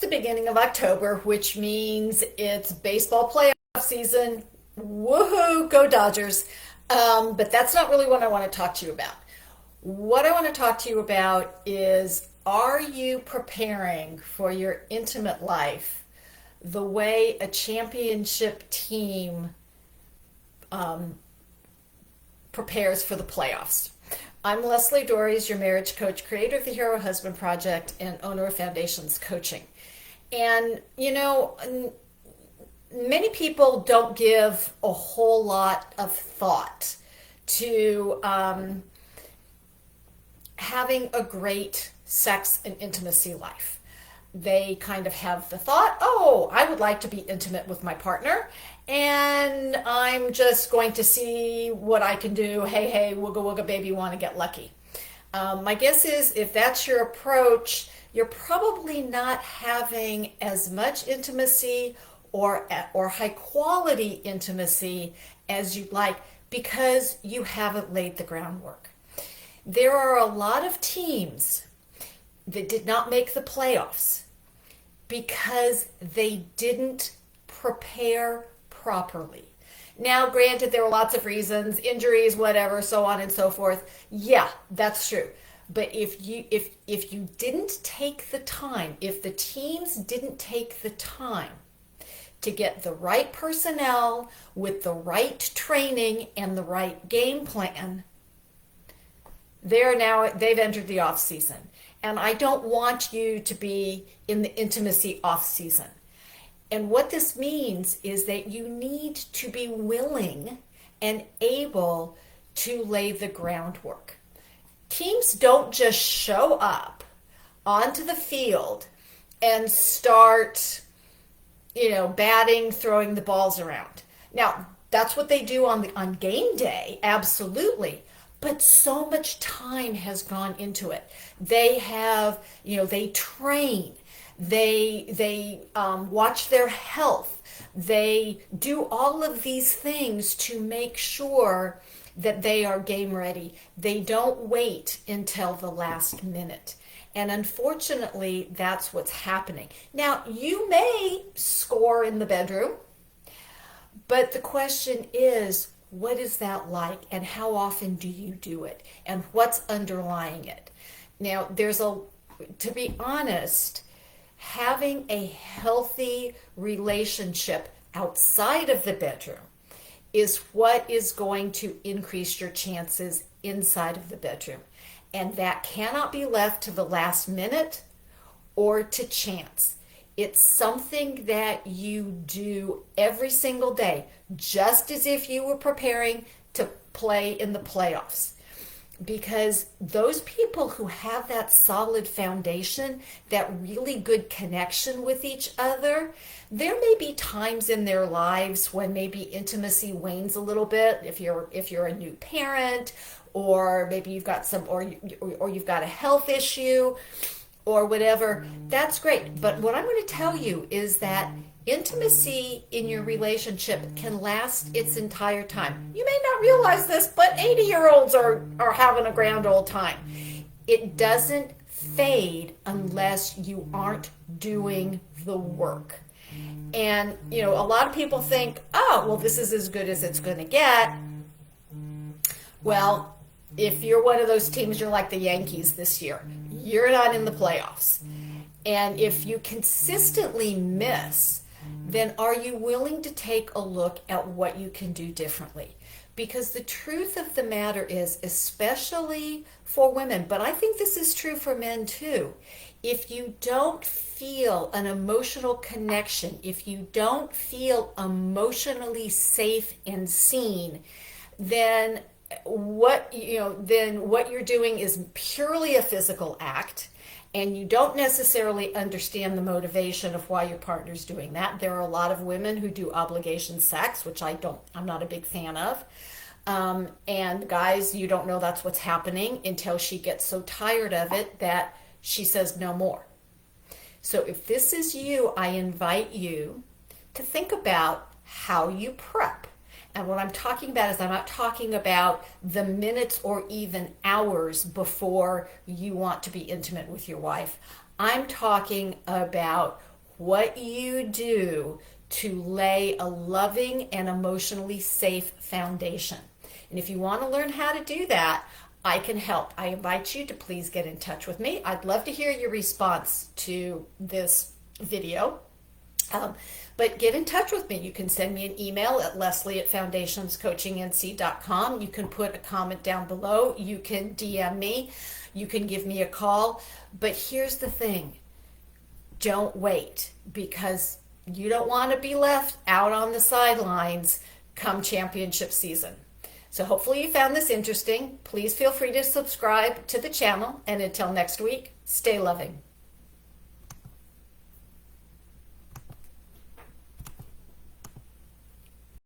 the beginning of October, which means it's baseball playoff season. Woohoo, go Dodgers. But that's not really what I want to talk to you about. What I want to talk to you about is, are you preparing for your intimate life the way a championship team prepares for the playoffs? I'm Lesli Dories, your marriage coach, creator of the Hero Husband Project, and owner of Foundations Coaching. And, many people don't give a whole lot of thought to having a great sex and intimacy life. They kind of have the thought, oh, I would like to be intimate with my partner, and I'm just going to see what I can do. Hey, hey, wooga wooga baby, want to get lucky. My guess is if that's your approach, you're probably not having as much intimacy or high quality intimacy as you'd like, because you haven't laid the groundwork. There are a lot of teams that did not make the playoffs because they didn't prepare properly. Now, granted, there were lots of reasons, injuries, whatever, so on and so forth. Yeah, that's true. But if you didn't take the time, if the teams didn't take the time to get the right personnel with the right training and the right game plan, they've entered the off season. And I don't want you to be in the intimacy off season. And what this means is that you need to be willing and able to lay the groundwork. Teams don't just show up onto the field and start, batting, throwing the balls around. Now, that's what they do on game day, absolutely. But so much time has gone into it. They have, they train, they watch their health, they do all of these things to make sure that they are game ready. They don't wait until the last minute. And unfortunately, that's what's happening. Now, you may score in the bedroom, but the question is, what is that like, and how often do you do it, and what's underlying it? Now, to be honest, having a healthy relationship outside of the bedroom is what is going to increase your chances inside of the bedroom. And that cannot be left to the last minute or to chance. It's something that you do every single day, just as if you were preparing to play in the playoffs. Because those people who have that solid foundation, that really good connection with each other, there may be times in their lives when maybe intimacy wanes a little bit. If you're a new parent, or maybe you've got or you've got a health issue, or whatever, that's great. But what I'm going to tell you is that intimacy in your relationship can last its entire time. You may not realize this, but 80-year-olds are having a grand old time. It doesn't fade unless you aren't doing the work. And, a lot of people think, oh, well, this is as good as it's going to get. Well, if you're one of those teams, you're like the Yankees this year. You're not in the playoffs. And if you consistently miss, then are you willing to take a look at what you can do differently? Because the truth of the matter is, especially for women, but I think this is true for men too, if you don't feel an emotional connection, if you don't feel emotionally safe and seen, then what you're doing is purely a physical act, and you don't necessarily understand the motivation of why your partner's doing that. There are a lot of women who do obligation sex, which I'm not a big fan of. And guys, you don't know that's what's happening until she gets so tired of it that she says no more. So if this is you, I invite you to think about how you prep. And what I'm talking about is, I'm not talking about the minutes or even hours before you want to be intimate with your wife. I'm talking about what you do to lay a loving and emotionally safe foundation. And if you want to learn how to do that, I can help. I invite you to please get in touch with me. I'd love to hear your response to this video. But get in touch with me. You can send me an email at leslie@foundationscoachingnc.com. You can put a comment down below. You can DM me. You can give me a call. But here's the thing. Don't wait, because you don't want to be left out on the sidelines come championship season. So hopefully you found this interesting. Please feel free to subscribe to the channel. And until next week, stay loving.